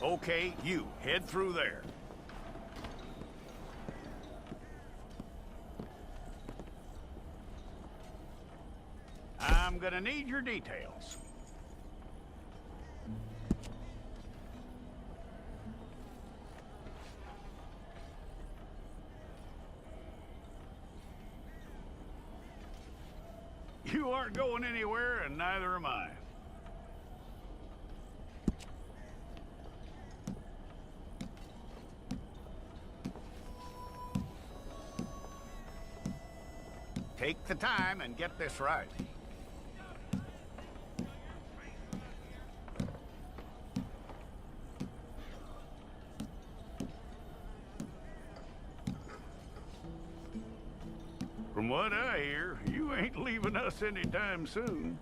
Okay, you, head through there. I'm gonna need your details. You aren't going anywhere, and neither am I. Take the time and get this right. From what I hear, you ain't leaving us anytime soon.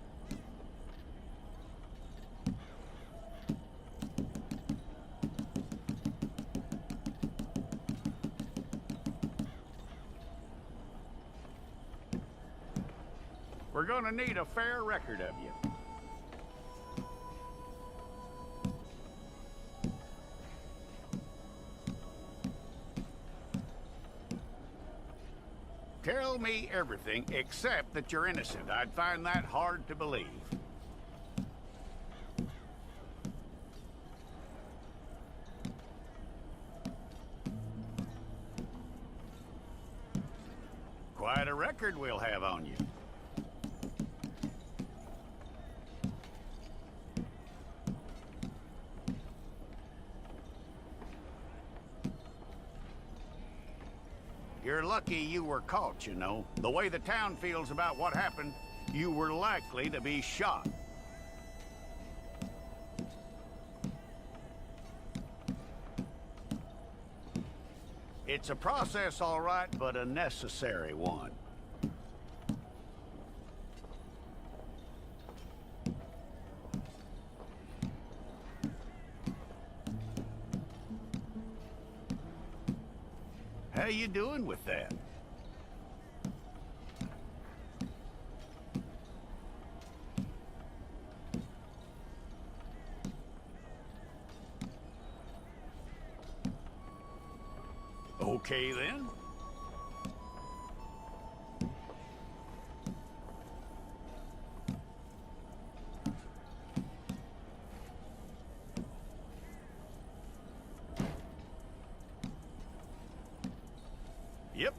We're gonna need a fair record of you. Tell me everything except that you're innocent. I'd find that hard to believe. Quite a record we'll have on you. You're lucky you were caught, you know. The way the town feels about what happened, you were likely to be shot. It's a process, all right, but a necessary one. How you doing with that? Okay, then. Yep.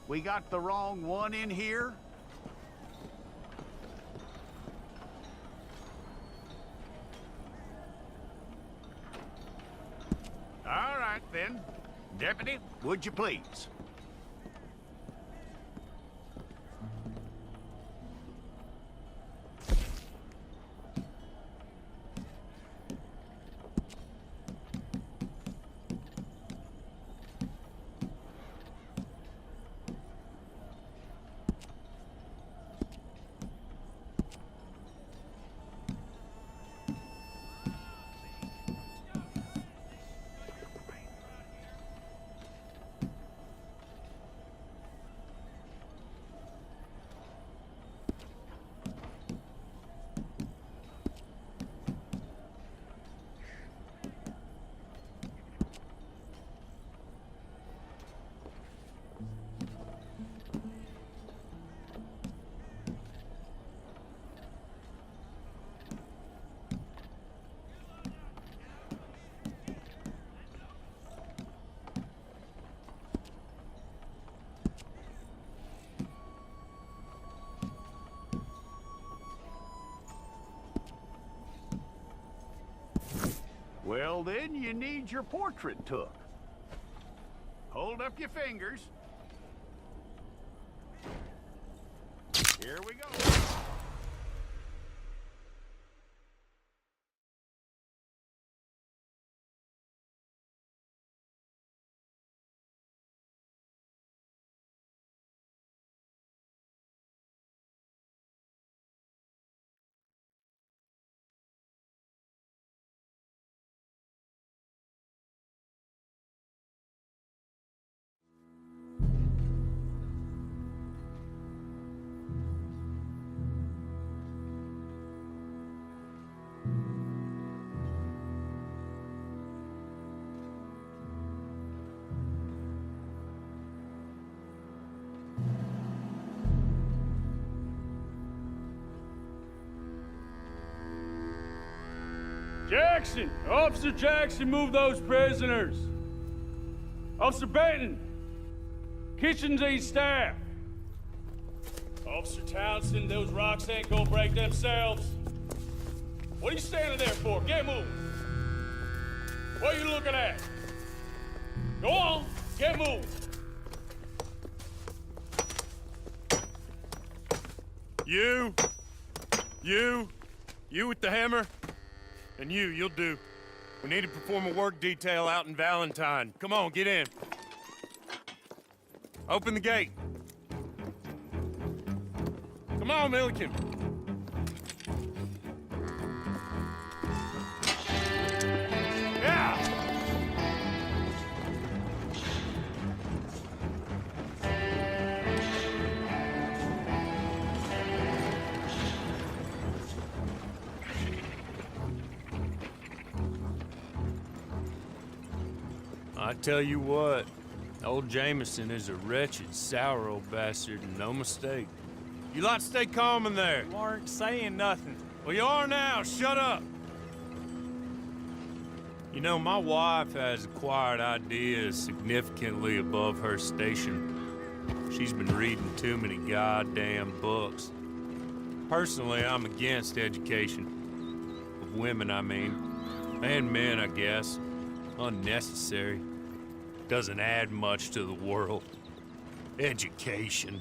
We got the wrong one in here? All right, then. Deputy, would you please? Well, then you need your portrait took. Hold up your fingers. Here we go. Jackson! Officer Jackson, move those prisoners! Officer Benton! Kitchens ain't staff! Officer Townsend, those rocks ain't gonna break themselves. What are you standing there for? Get moving! What are you looking at? Go on, get moving! You with the hammer? And you'll do. We need to perform a work detail out in Valentine. Come on, get in. Open the gate. Come on, Milliken. Yeah! I tell you what, old Jameson is a wretched, sour old bastard, and no mistake. You lot stay calm in there. You aren't saying nothing. Well, you are now. Shut up. You know, my wife has acquired ideas significantly above her station. She's been reading too many goddamn books. Personally, I'm against education. Of women, I mean. And men, I guess. Unnecessary. doesn't add much to the world. Education.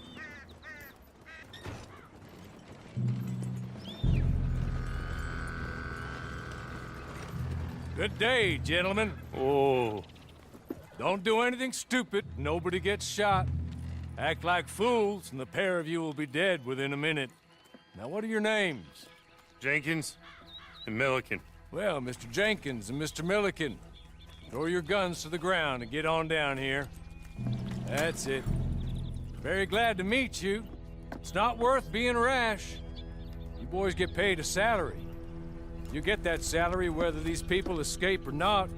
Good day, gentlemen. Oh, Don't do anything stupid. Nobody gets shot. Act like fools, and the pair of you will be dead within a minute. Now, what are your names? Jenkins and Milliken. Well, Mr. Jenkins and Mr. Milliken, throw your guns to the ground and get on down here. That's it. Very glad to meet you. It's not worth being rash. You boys get paid a salary. You get that salary whether these people escape or not.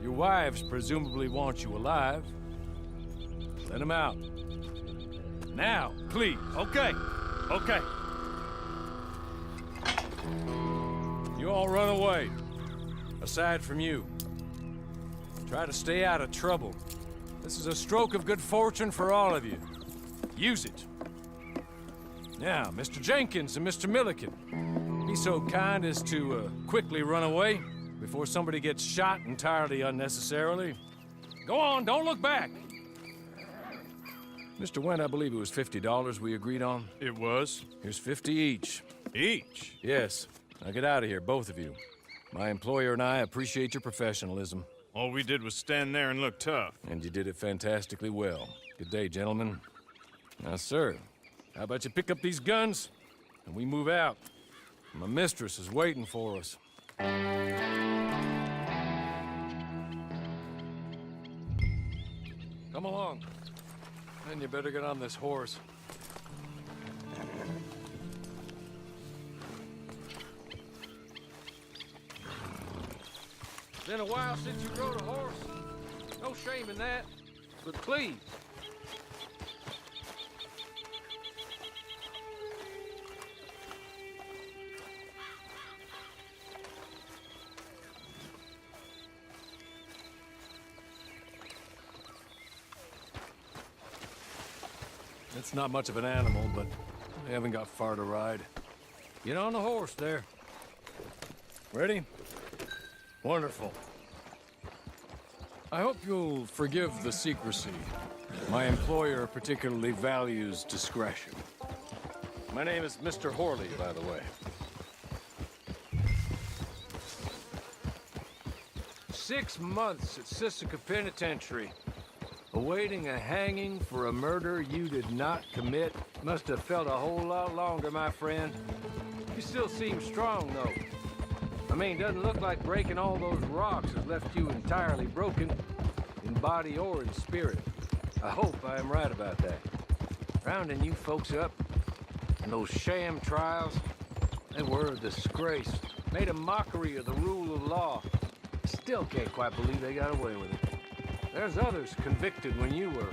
Your wives presumably want you alive. Let them out. Now, please. Okay. Okay. You all run away. Aside from you. Try to stay out of trouble. This is a stroke of good fortune for all of you. Use it. Now, Mr. Jenkins and Mr. Milliken, be so kind as to quickly run away before somebody gets shot entirely unnecessarily. Go on, don't look back. Mr. Wendt, I believe it was $50 we agreed on. It was. Here's 50 each. Each? Yes. Now get out of here, both of you. My employer and I appreciate your professionalism. All we did was stand there and look tough. And you did it fantastically well. Good day, gentlemen. Now, sir, how about you pick up these guns and we move out? My mistress is waiting for us. Come along. Then you better get on this horse. Been a while since you rode a horse. No shame in that, but please. It's not much of an animal, but we haven't got far to ride. Get on the horse there. Ready? Wonderful. I hope you'll forgive the secrecy. My employer particularly values discretion. My name is Mr. Horley, by the way. 6 months at Sisika Penitentiary, awaiting a hanging for a murder you did not commit. Must have felt a whole lot longer, my friend. You still seem strong, though. I mean, doesn't look like breaking all those rocks has left you entirely broken, in body or in spirit. I hope I am right about that. Rounding you folks up, and those sham trials, they were a disgrace. Made a mockery of the rule of law. Still can't quite believe they got away with it. There's others convicted when you were.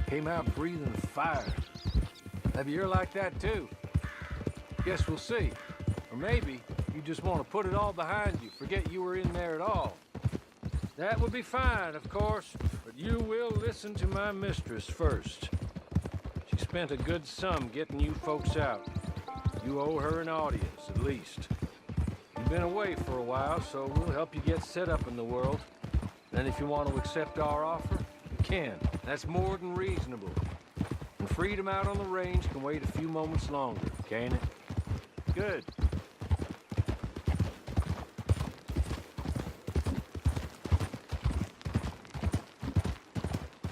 Came out breathing fire. Maybe you're like that too. Guess we'll see. Or maybe you just want to put it all behind you, forget you were in there at all. That would be fine, of course, but you will listen to my mistress first. She spent a good sum getting you folks out. You owe her an audience, at least. You've been away for a while, so we'll help you get set up in the world. Then if you want to accept our offer, you can. That's more than reasonable. And freedom out on the range can wait a few moments longer, can't it? Good.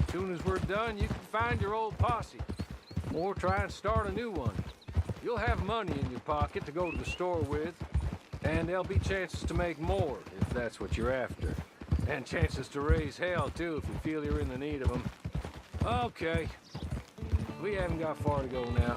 As soon as we're done, you can find your old posse. Or try and start a new one. You'll have money in your pocket to go to the store with, and there'll be chances to make more, if that's what you're after. And chances to raise hell, too, if you feel you're in the need of them. Okay. We haven't got far to go now.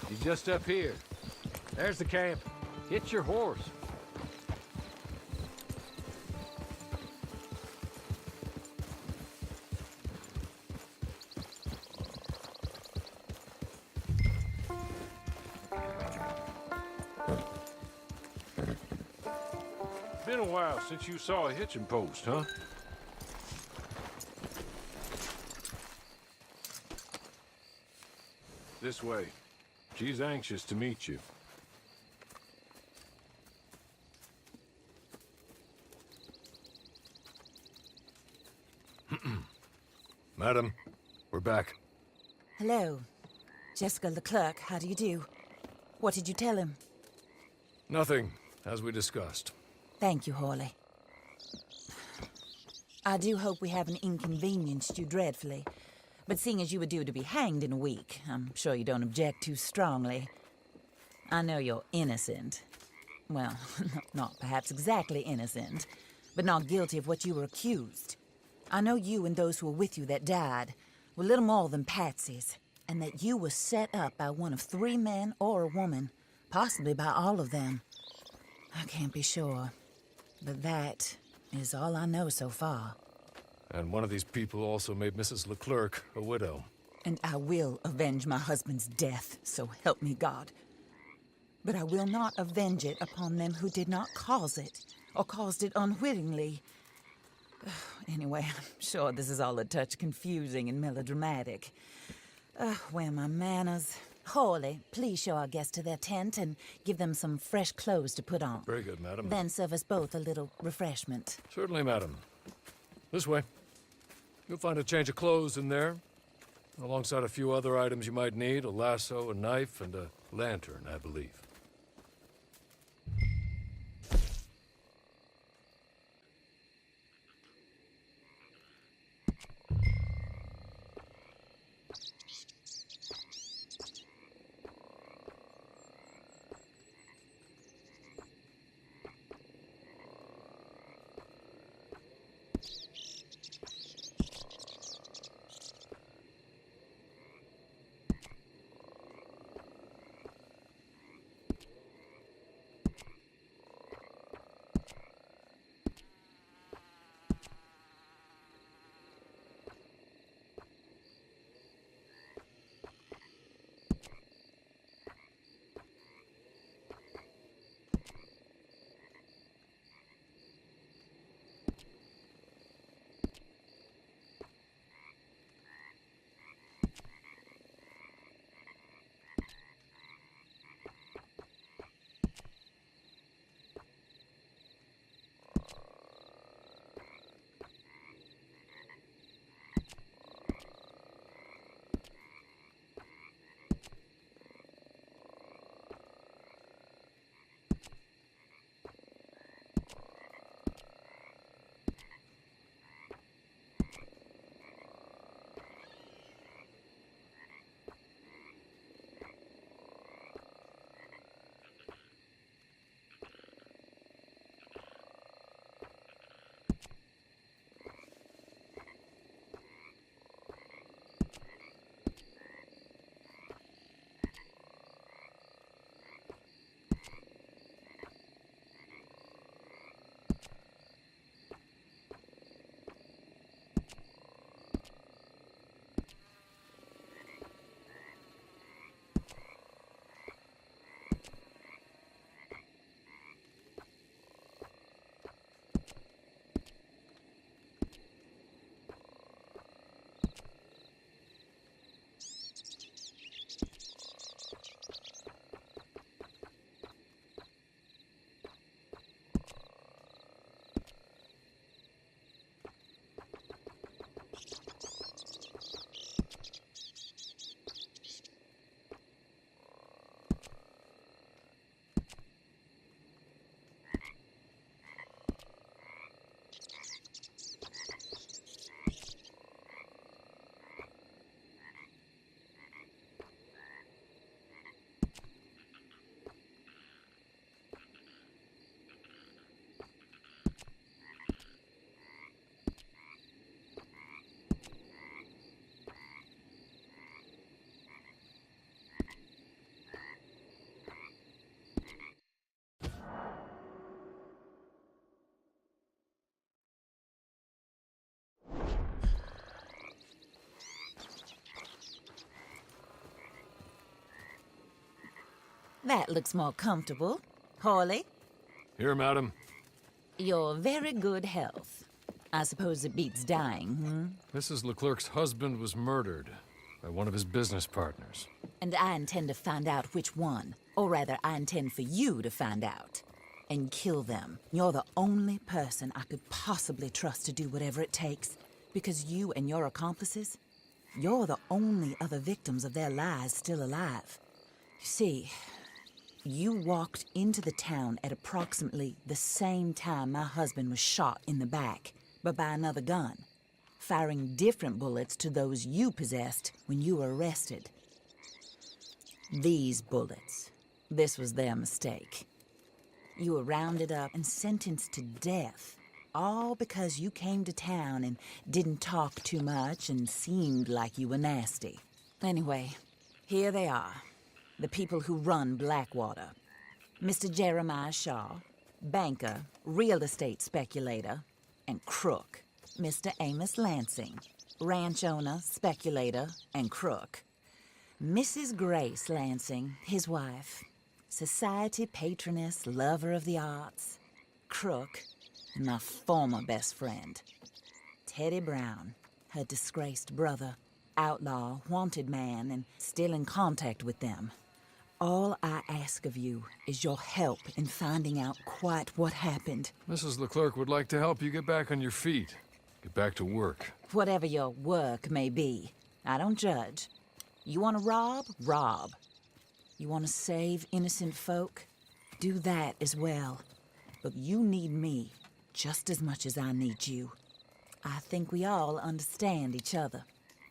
He's just up here. There's the camp. Get your horse. Been a while since you saw a hitching post, huh? This way. She's anxious to meet you. Madam, we're back. Hello. Jessica Leclerc, how do you do? What did you tell him? Nothing, as we discussed. Thank you, Hawley. I do hope we haven't inconvenienced you dreadfully. But seeing as you were due to be hanged in a week, I'm sure you don't object too strongly. I know you're innocent. Well, not perhaps exactly innocent, but not guilty of what you were accused. I know you and those who were with you that died were little more than patsies, and that you were set up by one of 3 men or a woman, possibly by all of them. I can't be sure, but that is all I know so far. And one of these people also made Mrs. Leclerc a widow. And I will avenge my husband's death, so help me God. But I will not avenge it upon them who did not cause it, or caused it unwittingly. Anyway, I'm sure this is all a touch confusing and melodramatic. Where are my manners? Hawley, please show our guests to their tent and give them some fresh clothes to put on. Very good, madam. Then serve us both a little refreshment. Certainly, madam. This way. You'll find a change of clothes in there, alongside a few other items you might need, a lasso, a knife, and a lantern, I believe. That looks more comfortable. Hawley? Here, madam. Your very good health. I suppose it beats dying, Mrs. Leclerc's husband was murdered by one of his business partners. And I intend to find out which one. Or rather, I intend for you to find out. And kill them. You're the only person I could possibly trust to do whatever it takes. Because you and your accomplices, you're the only other victims of their lies still alive. You see, you walked into the town at approximately the same time my husband was shot in the back, but by another gun, firing different bullets to those you possessed when you were arrested. These bullets, this was their mistake. You were rounded up and sentenced to death, all because you came to town and didn't talk too much and seemed like you were nasty. Anyway, here they are, the people who run Blackwater. Mr. Jeremiah Shaw, banker, real estate speculator, and crook. Mr. Amos Lansing, ranch owner, speculator, and crook. Mrs. Grace Lansing, his wife, society patroness, lover of the arts, crook, and my former best friend. Teddy Brown, her disgraced brother, outlaw, wanted man, and still in contact with them. All I ask of you is your help in finding out quite what happened. Mrs. Leclerc would like to help you get back on your feet. Get back to work. Whatever your work may be, I don't judge. You want to rob? Rob. You want to save innocent folk? Do that as well. But you need me just as much as I need you. I think we all understand each other.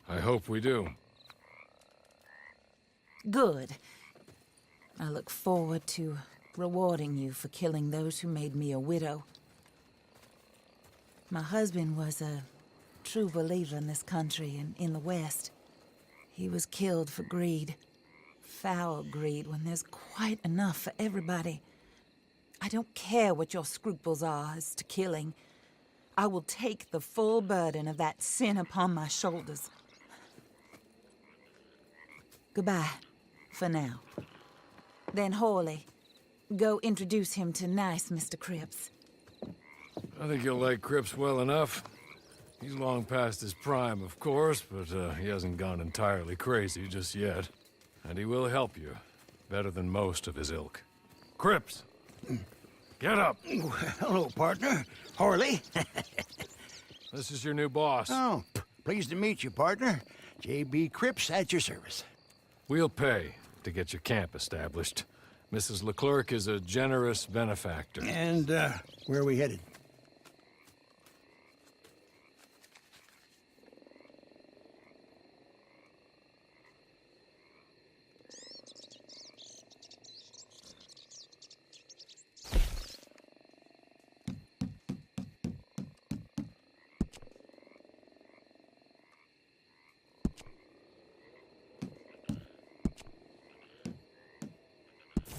I hope we do. Good. I look forward to rewarding you for killing those who made me a widow. My husband was a true believer in this country and in the West. He was killed for greed. Foul greed when there's quite enough for everybody. I don't care what your scruples are as to killing. I will take the full burden of that sin upon my shoulders. Goodbye, for now. Then Hawley, go introduce him to nice Mr. Cripps. I think you'll like Cripps well enough. He's long past his prime, of course, but he hasn't gone entirely crazy just yet. And he will help you, better than most of his ilk. Cripps! Get up! Hello, partner. Harley. This is your new boss. Oh, pleased to meet you, partner. J.B. Cripps at your service. We'll pay to get your camp established. Mrs. Leclerc is a generous benefactor. And, where are we headed?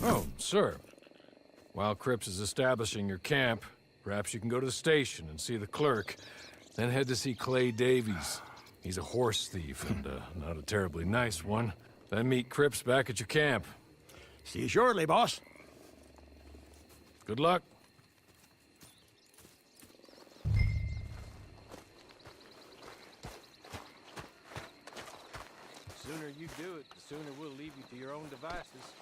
Oh, sir. While Cripps is establishing your camp, perhaps you can go to the station and see the clerk, then head to see Clay Davies. He's a horse thief, and not a terribly nice one. Then meet Cripps back at your camp. See you shortly, boss. Good luck. The sooner you do it, the sooner we'll leave you to your own devices.